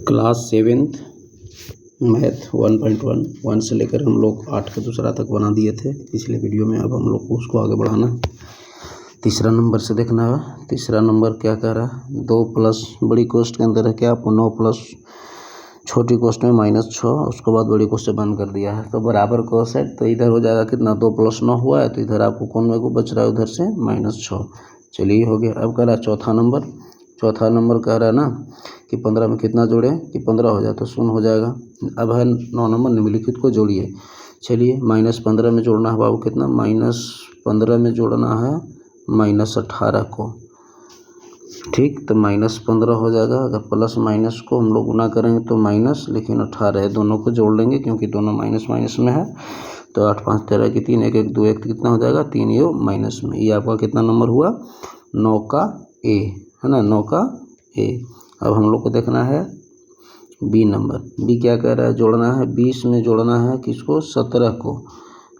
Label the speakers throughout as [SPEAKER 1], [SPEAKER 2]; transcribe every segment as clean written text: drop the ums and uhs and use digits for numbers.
[SPEAKER 1] Class 7th math 1.1 से लेकर हम लोग 8 का दूसरा तक बना दिए थे पिछले वीडियो में। अब हम लोग को उसको आगे बढ़ाना है। तीसरा नंबर से देखना है। तीसरा नंबर क्या कह रहा है, 2 प्लस बड़ी कोष्ट के अंदर है क्या, 9 प्लस छोटी कोष्ट में -6, उसके बाद बड़ी कोष्ट से बंद कर दिया है तो बराबर कोस है। तो इधर हो जाएगा कितना, 2 + 9 हुआ है तो इधर आपको कौन में को बच रहा है, उधर से -6। चलिए हो गया। अब कह रहा है चौथा नंबर कह रहा है ना कि 15 में कितना जोड़ें कि 15 हो जाए तो 0 हो जाएगा। अब है 9 नंबर, निम्नलिखित को जोड़िए। चलिए -15 में जोड़ना है बाबू कितना, -15 में जोड़ना है -18 को। ठीक, तो -15 हो जाएगा। अगर प्लस माइनस को हम लोग गुना करेंगे तो माइनस, लेकिन 18 है, दोनों को जोड़ लेंगे क्योंकि दोनों माइनस माइनस में है। तो 8 5 13 की 3, 1 1 2 1 कितना हो जाएगा, 3 ये माइनस में। ये आपका कितना नंबर हुआ, 9 का ए है ना, 9 का ए। अब हम लोग को देखना है बी नंबर। बी क्या कह रहा है, जोड़ना है 20 में जोड़ना है किसको, 17 को।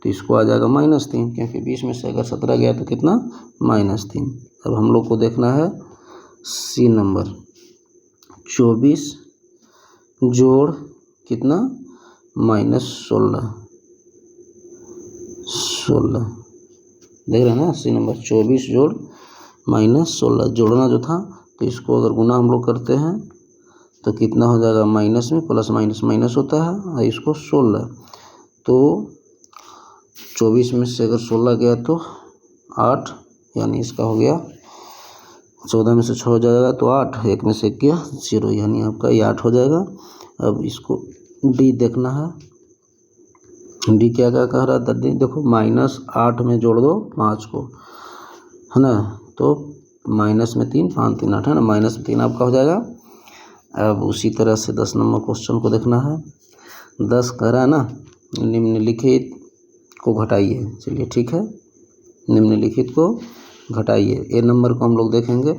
[SPEAKER 1] तो इसको आ जाएगा -3 क्योंकि 20 में से अगर 17 गया तो कितना, -3। अब हम लोग को देखना है सी नंबर, 24 जोड़ कितना, -16 देख रहे हैं ना। सी नंबर 24 जोड़ -16 जोड़ना जो था, तो इसको अगर गुना हम लोग करते हैं तो कितना हो जाएगा, माइनस में प्लस माइनस माइनस होता है और इसको 16। तो 24 में से अगर 16 गया तो 8, यानी इसका हो गया 14 में से 6 हो जाएगा तो 8, 1 में से 1 गया 0, यानी आपका ये 8 हो जाएगा। अब इसको डी देखना है। डी क्या क्या कह रहा है दर्दी, देखो -8 में जोड़ दो 5 को, है ना। तो माइनस में 3, 5 3 8 है ना, -3 आपका हो जाएगा। अब उसी तरह से 10 नंबर क्वेश्चन को देखना है। 10 कह रहा है ना, निम्नलिखित को घटाइए। चलिए ठीक है, निम्नलिखित को घटाइए। ए नंबर को हम लोग देखेंगे,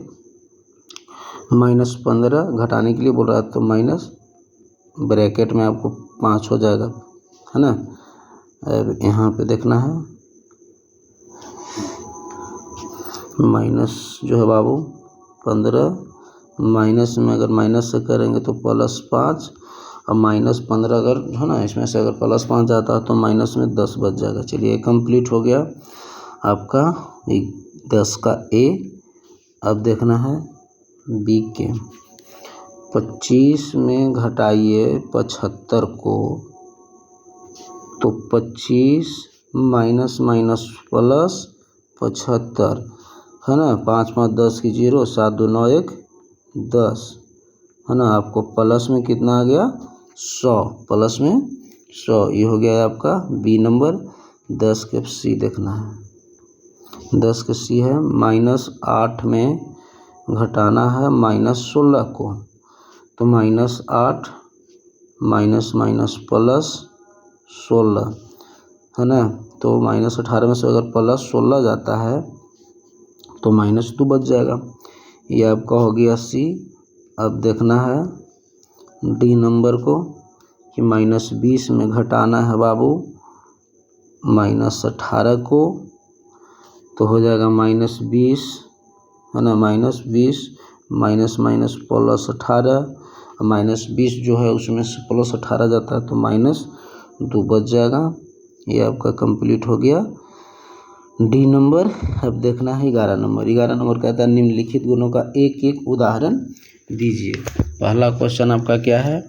[SPEAKER 1] -15 घटाने के लिए बोल रहा है तो माइनस ब्रैकेट में आपको 5 हो जाएगा, है ना। अब यहाँ पे देखना है माइनस जो है बाबू 15, माइनस में अगर माइनस से करेंगे तो +5, और -15 अगर है ना, इसमें से अगर +5 जाता है तो माइनस में 10 बच जाएगा। चलिए कंप्लीट हो गया आपका 10 का ए। अब देखना है बी के, 25 में घटाइए 75 को, तो 25 माइनस माइनस प्लस 75 है ना, 5 5 10 की 0, 7 2 9 1 10 है ना। आपको प्लस में कितना आ गया, 100, प्लस में 100। ये हो गया है आपका बी नंबर। 10 के सी देखना है। 10 के सी है, -8 में घटाना है -16 को, तो -8 माइनस माइनस प्लस 16 है ना। तो -18 में से अगर +16 जाता है तो -2 बच जाएगा। ये आपका हो गया सी। अब देखना है डी नंबर को कि -20 में घटाना है बाबू -18 को, तो हो जाएगा -20 है ना, -20 माइनस माइनस +18, -20 जो है उसमें से +18 जाता है तो -2 बच जाएगा। ये आपका कंप्लीट हो गया डी नंबर। अब देखना है 11 नंबर। 11 नंबर कहता है निम्नलिखित गुणों का एक एक उदाहरण दीजिए। पहला क्वेश्चन आपका क्या है,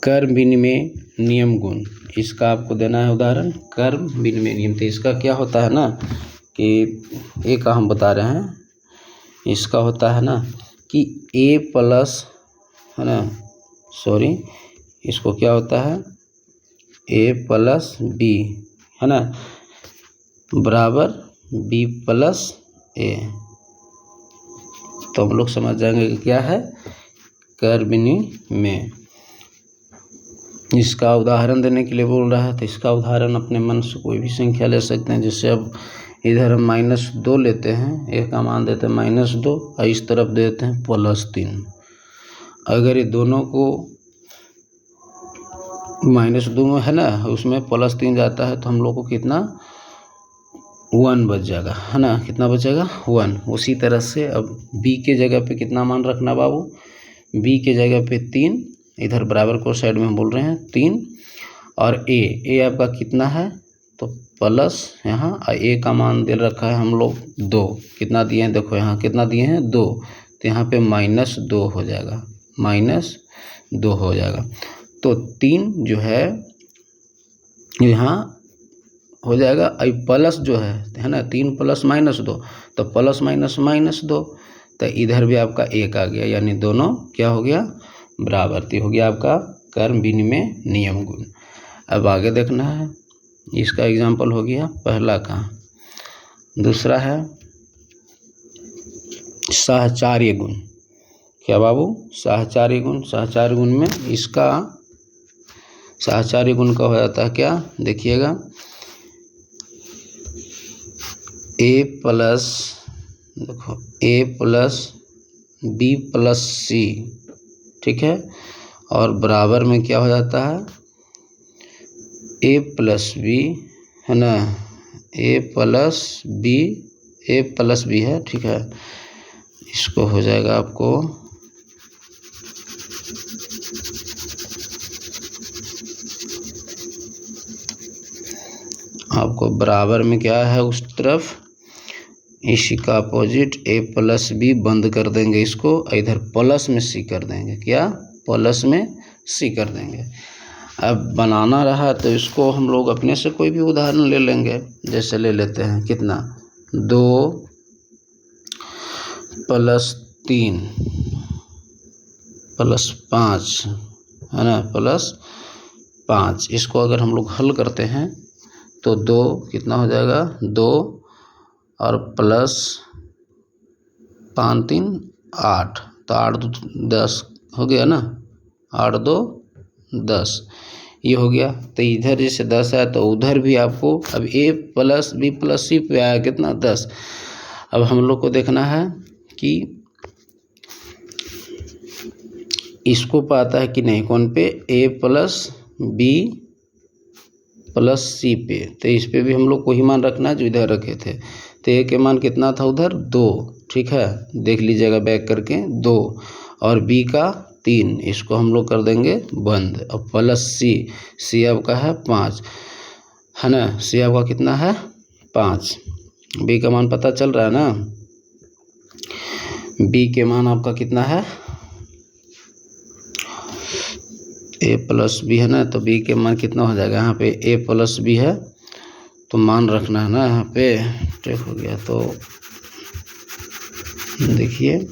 [SPEAKER 1] कर्म विनिमय नियम गुण। इसका आपको देना है उदाहरण, कर्म विनिमय नियम। तो इसका क्या होता है ना कि ए का हम बता रहे हैं, इसका होता है ना कि ए प्लस है ना, सॉरी इसको क्या होता है, ए प्लस बी है ना बराबर बी प्लस ए। तो हम लोग समझ जाएंगे कि क्या है कर्म विनिमय। इसका उदाहरण देने के लिए बोल रहा है, तो इसका उदाहरण अपने मन से कोई भी संख्या ले सकते हैं। जैसे अब इधर हम -2 लेते हैं, ए का मान देते हैं -2 और इस तरफ देते हैं +3। अगर ये दोनों को -2 में है ना, उसमें +3 जाता है तो हम लोग को कितना 1 बच जाएगा, है ना। कितना बचेगा 1। उसी तरह से अब बी के जगह पे कितना मान रखना बाबू, बी के जगह पे 3, इधर बराबर को साइड में हम बोल रहे हैं 3, और ए आपका कितना है तो प्लस यहाँ ए का मान दे रखा है हम लोग 2, कितना दिए हैं देखो यहाँ कितना दिए हैं 2, तो यहाँ पे -2 हो जाएगा, -2 हो जाएगा। तो 3 जो है यहाँ हो जाएगा, अब प्लस जो है ना 3 + -2, तो प्लस माइनस -2, तो इधर भी आपका 1 आ गया, यानी दोनों क्या हो गया बराबर। तो हो गया आपका कर्म विनिमय नियम गुण। अब आगे देखना है, इसका एग्जाम्पल हो गया पहला का। दूसरा है सहचार्य गुण। क्या बाबू? सहचार्य गुण। सहचार्य गुण में इसका सहचार्य गुण का हो जाता है क्या, देखिएगा a plus b plus c, ठीक है, और बराबर में क्या हो जाता है a प्लस b, है ना, a प्लस b है, ठीक है। इसको हो जाएगा आपको बराबर में क्या है उस तरफ, इसी का अपोजिट a प्लस b बंद कर देंगे इसको, इधर प्लस में c कर देंगे, क्या प्लस में c कर देंगे। अब बनाना रहा तो इसको हम लोग अपने से कोई भी उदाहरण ले लेंगे, जैसे ले लेते हैं कितना 2 + 3 + 5, है ना, +5। इसको अगर हम लोग हल करते हैं तो 2 कितना हो जाएगा 2 और प्लस 5 3 8, तो 8 2 10 हो गया ना, 8 2 10 ये हो गया। तो इधर जैसे 10 है तो उधर भी आपको अब a plus b plus c पे आया कितना 10। अब हम लोग को देखना है कि इसको पाता है कि नहीं, कौन पे, a plus b plus c पे। तो इस पे भी हम लोग को ही मान रखना है जो इधर रखे थे। तो a के मान कितना था उधर 2, ठीक है, देख लीजिएगा बैक करके 2, और b का 3, इसको हम लोग कर देंगे बंद। अब प्लस c आपका है 5, है ना, c आपका कितना है 5, b का मान पता चल रहा है ना, b के मान आपका कितना है a प्लस b है ना, तो b के मान कितना हो जाएगा, यहाँ पे a प्लस b है तो मान रखना है ना, यहाँ पे ठीक हो गया। तो देखिए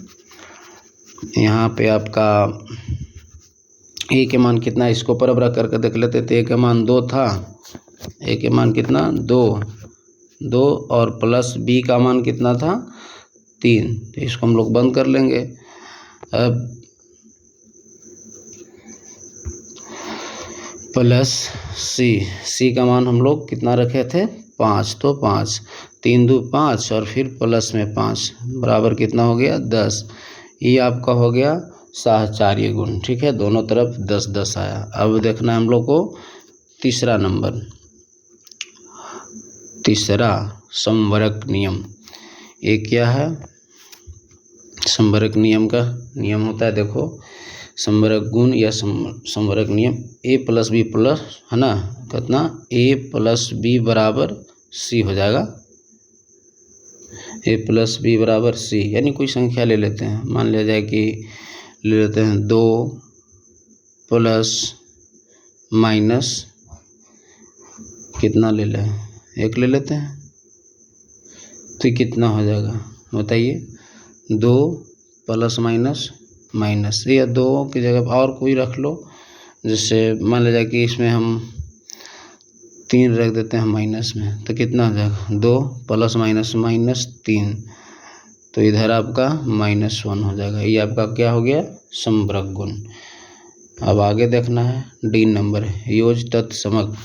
[SPEAKER 1] यहाँ पे आपका a के मान कितना, इसको बराबर करके देख लेते थे। a का मान 2 था, a के मान कितना 2 और प्लस b का मान कितना था 3, तो इसको हम लोग बंद कर लेंगे। अब प्लस c का मान हम लोग कितना रखे थे 5, तो 5 3 2 5 और फिर प्लस में 5 बराबर कितना हो गया 10। ये आपका हो गया सहचार्य गुण, ठीक है, दोनों तरफ 10 10 आया। अब देखना है हम लोग को तीसरा नंबर, तीसरा समवर्ग नियम। ये क्या है, समवर्ग नियम का नियम होता है, देखो समवर्ग गुण या समवर्ग नियम a प्लस b प्लस, है ना, कितना a प्लस b बराबर c हो जाएगा, a प्लस b बराबर c, यानी कोई संख्या ले लेते हैं, मान लिया जाए कि ले लेते हैं 2 प्लस माइनस कितना ले लें 1 ले लेते हैं, तो कितना हो जाएगा बताइए, 2 प्लस माइनस माइनस, या 2 की जगह और कोई रख लो, जैसे मान लिया जाए कि इसमें हम 3 रख देते हैं माइनस में, तो कितना हो जाएगा 2 प्लस माइनस माइनस 3, तो इधर आपका -1 हो जाएगा। ये आपका क्या हो गया समवर्ग गुण। अब आगे देखना है डी नंबर, योज तत्समक।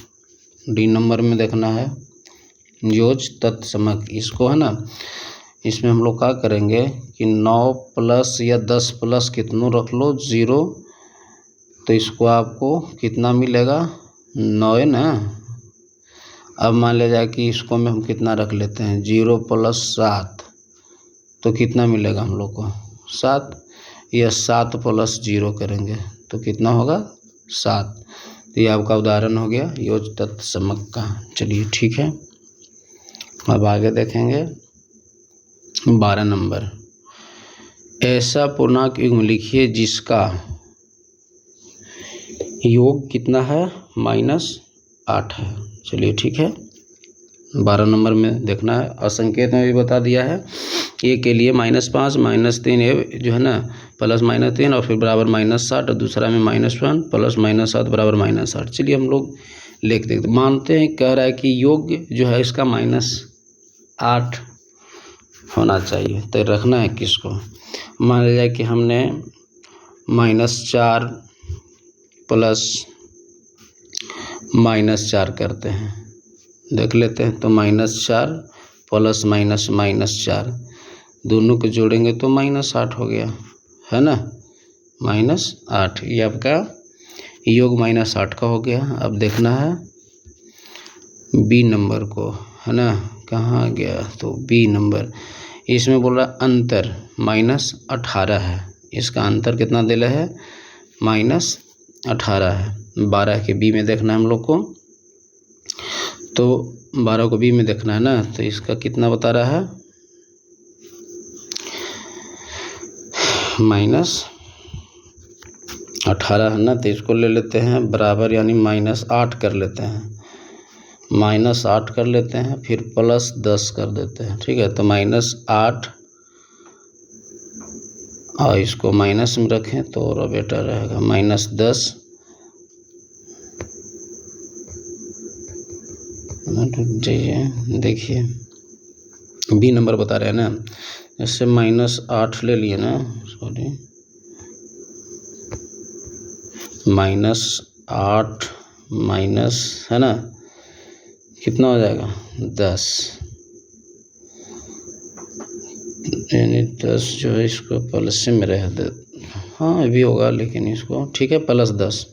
[SPEAKER 1] डी नंबर में देखना है योज तत्समक, इसको है ना, इसमें हम लोग क्या करेंगे कि 9 प्लस या 10 प्लस कितनों रख लो 0, तो इसको आपको कितना मिलेगा 9 है ना। अब मान लिया जाए कि इसको में हम कितना रख लेते हैं 0 + 7, तो कितना मिलेगा हम लोग को 7, यह 7 + 0 करेंगे तो कितना होगा 7। तो ये आपका उदाहरण हो गया योज्य तत्व समक का। चलिए ठीक है, अब आगे देखेंगे 12 नंबर। ऐसा पूर्णांक युग्म लिखिए जिसका योग कितना है -8 है। चलिए ठीक है, 12 नंबर में देखना है। असंकेत में भी बता दिया है, ए के लिए -5 -3 ए जो है ना +-3 और फिर बराबर -60 और दूसरा में -1 +-7 बराबर -8। चलिए हम लोग लिख देते, मानते हैं कह रहा है कि योग जो है इसका -8 होना चाहिए। तो रखना है किसको, मान लिया कि हमने -4 + -4 करते हैं, देख लेते हैं। तो -4 + -4 दोनों को जोड़ेंगे तो -8 हो गया है ना, -8। ये आपका योग -8 का हो गया। अब देखना है बी नंबर को, है ना, कहाँ गया, तो बी नंबर इसमें बोल रहा अंतर -18 है। इसका अंतर कितना दे रहा है -18 है। 12 के बी में देखना है हम लोग को, तो 12 को बी में देखना है ना, तो इसका कितना बता रहा है -18 है ना। तो इसको ले लेते हैं बराबर यानी -8 कर लेते हैं, -8 कर लेते हैं, फिर +10 कर देते हैं। ठीक है, तो -8 और इसको माइनस में रखें तो और बेटर रहेगा, -10 देखिए बी नंबर बता रहे हैं ना, जैसे -8 ले लिए ना, सॉरी -8 माइनस है ना, कितना हो जाएगा 10, यानी 10 जो है इसको प्लस में रह दे, हाँ ये भी होगा लेकिन इसको ठीक है +10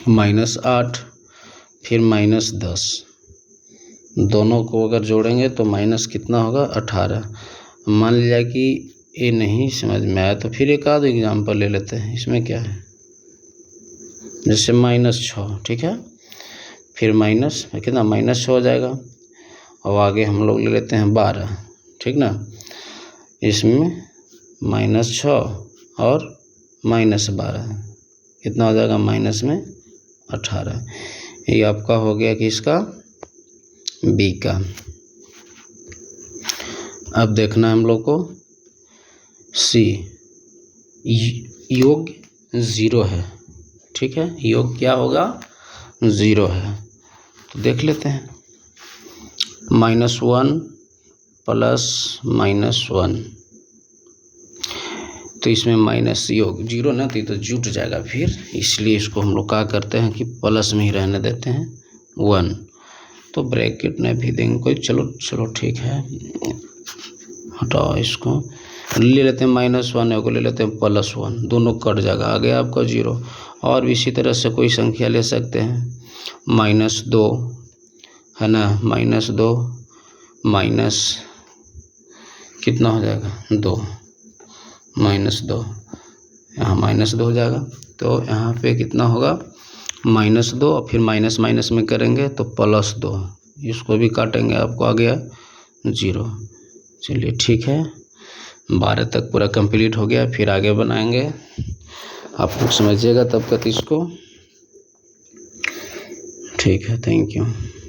[SPEAKER 1] -8 फिर -10 दोनों को अगर जोड़ेंगे तो माइनस कितना होगा 18। मान लिया कि ये नहीं समझ में आया तो फिर एक आध एग्जाम्पल ले लेते हैं। इसमें क्या है, जैसे -6 ठीक है, फिर माइनस कितना -6 हो जाएगा। और आगे हम लोग ले लेते हैं 12 ठीक ना, इसमें -6 और -12 कितना हो जाएगा -18। ये आपका हो गया कि इसका बी का। अब देखना है हम लोग को सी, योग 0 है। ठीक है, योग क्या होगा 0 है, तो देख लेते हैं -1 + -1, तो इसमें माइनस योग 0 ना, तो ये तो जुट जाएगा फिर, इसलिए इसको हम लोग क्या करते हैं कि प्लस में ही रहने देते हैं 1, तो ब्रैकेट में भी देंगे कोई, चलो ठीक है, हटाओ इसको, ले लेते हैं -1 को ले लेते हैं +1, दोनों कट जाएगा, आ गया आपका 0। और भी इसी तरह से कोई संख्या ले सकते हैं, -2 है ना, -2 माइनस कितना हो जाएगा 2, -2 यहाँ -2 हो जाएगा, तो यहाँ पे कितना होगा -2 और फिर माइनस में करेंगे तो +2, इसको भी काटेंगे, आपको आ गया 0। चलिए ठीक है, 12 तक पूरा कंप्लीट हो गया, फिर आगे बनाएंगे, आप लोग समझिएगा तब तक इसको। ठीक है, थैंक यू।